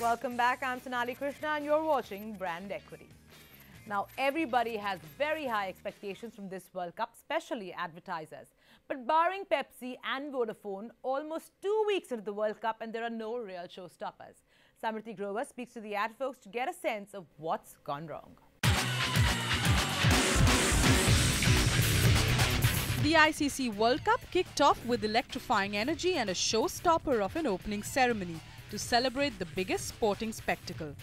Welcome back. I'm Sonali Krishna and you're watching Brand Equity. Now, everybody has very high expectations from this World Cup, especially advertisers. But barring Pepsi and Vodafone, almost 2 weeks into the World Cup and there are no real showstoppers. Samriti Grover speaks to the ad folks to get a sense of what's gone wrong. The ICC World Cup kicked off with electrifying energy and a showstopper of an opening ceremony to celebrate the biggest sporting spectacle.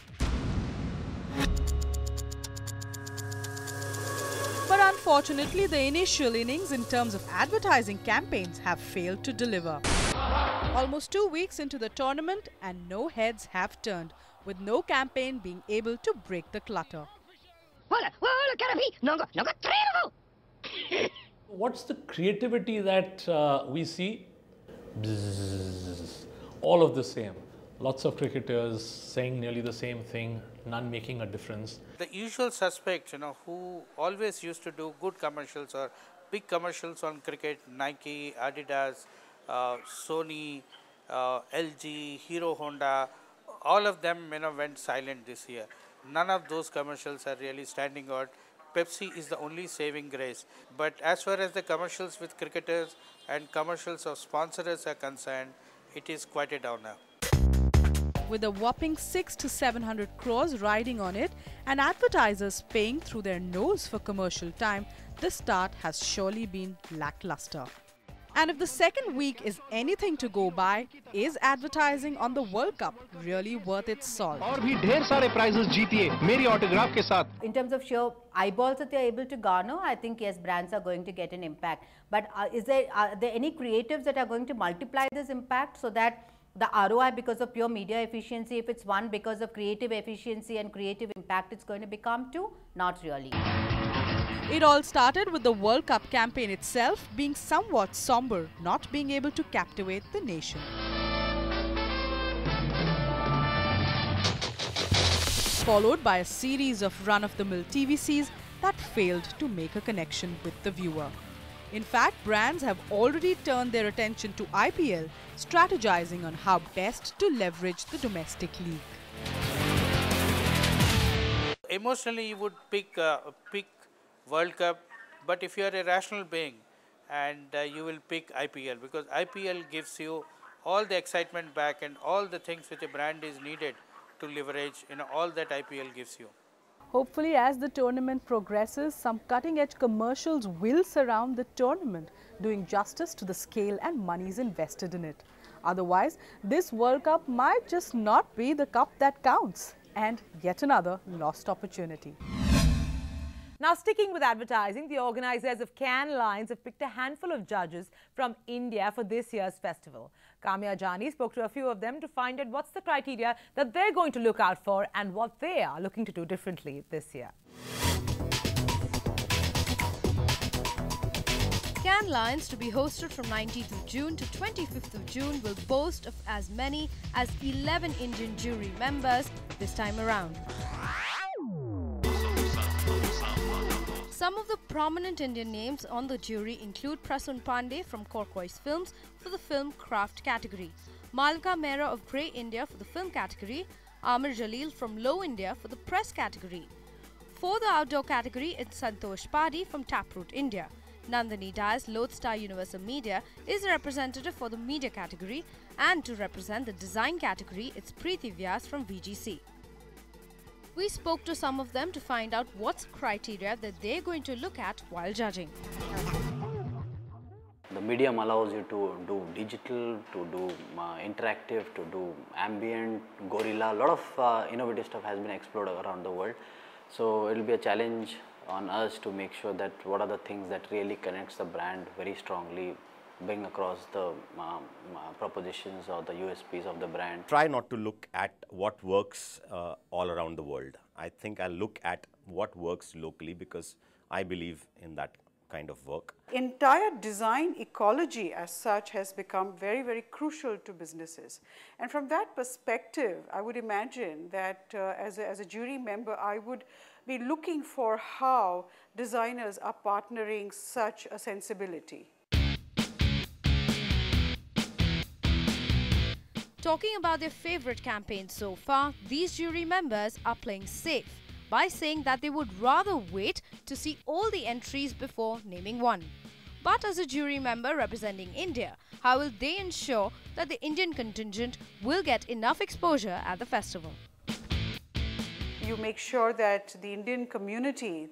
But unfortunately, the initial innings in terms of advertising campaigns have failed to deliver. Almost 2 weeks into the tournament and no heads have turned, with no campaign being able to break the clutter. What's the creativity that we see? Bzzz, all of the same. Lots of cricketers saying nearly the same thing, none making a difference. The usual suspects, who always used to do good commercials or big commercials on cricket, Nike, Adidas, Sony, LG, Hero Honda, all of them, went silent this year. None of those commercials are really standing out. Pepsi is the only saving grace. But as far as the commercials with cricketers and commercials of sponsors are concerned, it is quite a downer. With a whopping 600 to 700 crores riding on it and advertisers paying through their nose for commercial time, the start has surely been lackluster. And if the second week is anything to go by, is advertising on the World Cup really worth its salt? और भी ढेर सारे prizes जीतिए मेरी autograph के साथ. In terms of sheer eyeballs that they're able to garner, I think yes, brands are going to get an impact. But are there any creatives that are going to multiply this impact so that the ROI because of pure media efficiency, if it's 1 because of creative efficiency and creative impact, it's going to become 2? Not really. It all started with the World Cup campaign itself being somewhat somber, not being able to captivate the nation. Followed by a series of run-of-the-mill TVCs that failed to make a connection with the viewer. In fact, brands have already turned their attention to IPL, strategizing on how best to leverage the domestic league. Emotionally, you would pick World Cup, but if you are a rational being, and you will pick IPL, because IPL gives you all the excitement back and all the things which a brand is needed to leverage, all that IPL gives you. Hopefully, as the tournament progresses, some cutting-edge commercials will surround the tournament, doing justice to the scale and monies invested in it. Otherwise, this World Cup might just not be the cup that counts, and yet another lost opportunity. Now, sticking with advertising, the organizers of Cannes Lions have picked a handful of judges from India for this year's festival. Kamya Jani spoke to a few of them to find out what's the criteria that they're going to look out for and what they are looking to do differently this year. Cannes Lions, to be hosted from 19th of June to 25th of June, will boast of as many as 11 Indian jury members this time around. Some of the prominent Indian names on the jury include Prasun Pandey from Torquoise Films for the film craft category, Malika Mehra of Grey India for the film category, Amir Jalil from Low India for the press category. For the outdoor category, it's Santosh Padhi from Taproot India. Nandini Dias, Lodestar Universal Media, is a representative for the media category, and to represent the design category, it's Preeti Vyas from VGC. We spoke to some of them to find out what's criteria that they're going to look at while judging. The medium allows you to do digital, to do interactive, to do ambient, gorilla. A lot of innovative stuff has been explored around the world. So it will be a challenge on us to make sure that what are the things that really connects the brand very strongly, bring across the propositions or the USPs of the brand. Try not to look at what works all around the world. I think I'll look at what works locally because I believe in that kind of work. Entire design ecology as such has become very, very crucial to businesses. And from that perspective, I would imagine that as a jury member, I would be looking for how designers are partnering such a sensibility. Talking about their favorite campaigns so far, these jury members are playing safe by saying that they would rather wait to see all the entries before naming one. But as a jury member representing India, how will they ensure that the Indian contingent will get enough exposure at the festival? You make sure that the Indian community,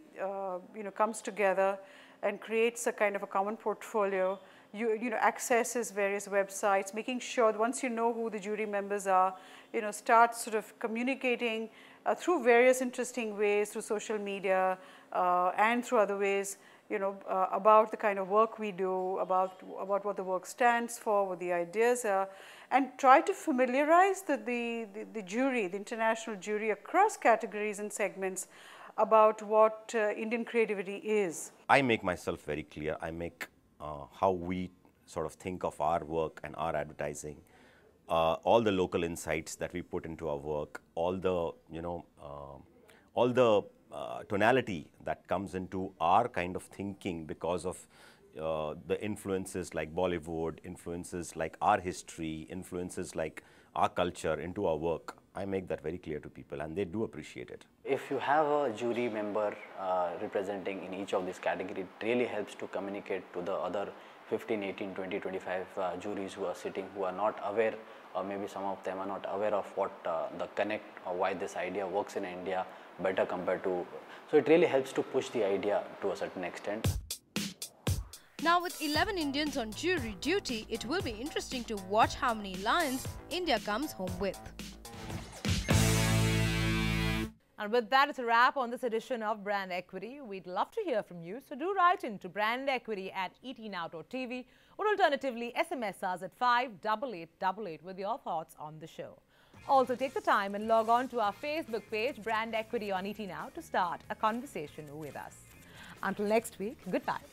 comes together and creates a kind of a common portfolio. Accesses various websites, making sure that once you know who the jury members are, start sort of communicating through various interesting ways, through social media and through other ways, about the kind of work we do, about what the work stands for, what the ideas are, and try to familiarize the jury, the international jury across categories and segments about what Indian creativity is. I make myself very clear. I make how we sort of think of our work and our advertising, all the local insights that we put into our work, all the tonality that comes into our kind of thinking because of the influences like Bollywood, influences like our history, influences like our culture into our work. I make that very clear to people and they do appreciate it. If you have a jury member representing in each of these categories, it really helps to communicate to the other 15, 18, 20, 25 juries who are sitting, who are not aware, or maybe some of them are not aware of what the connect or why this idea works in India better compared to. So it really helps to push the idea to a certain extent. Now with 11 Indians on jury duty, it will be interesting to watch how many lions India comes home with. And with that, it's a wrap on this edition of Brand Equity. We'd love to hear from you, so do write in to brandequity@etnow.tv or alternatively SMS us at 58888 with your thoughts on the show. Also, take the time and log on to our Facebook page, Brand Equity on ET Now, to start a conversation with us. Until next week, goodbye.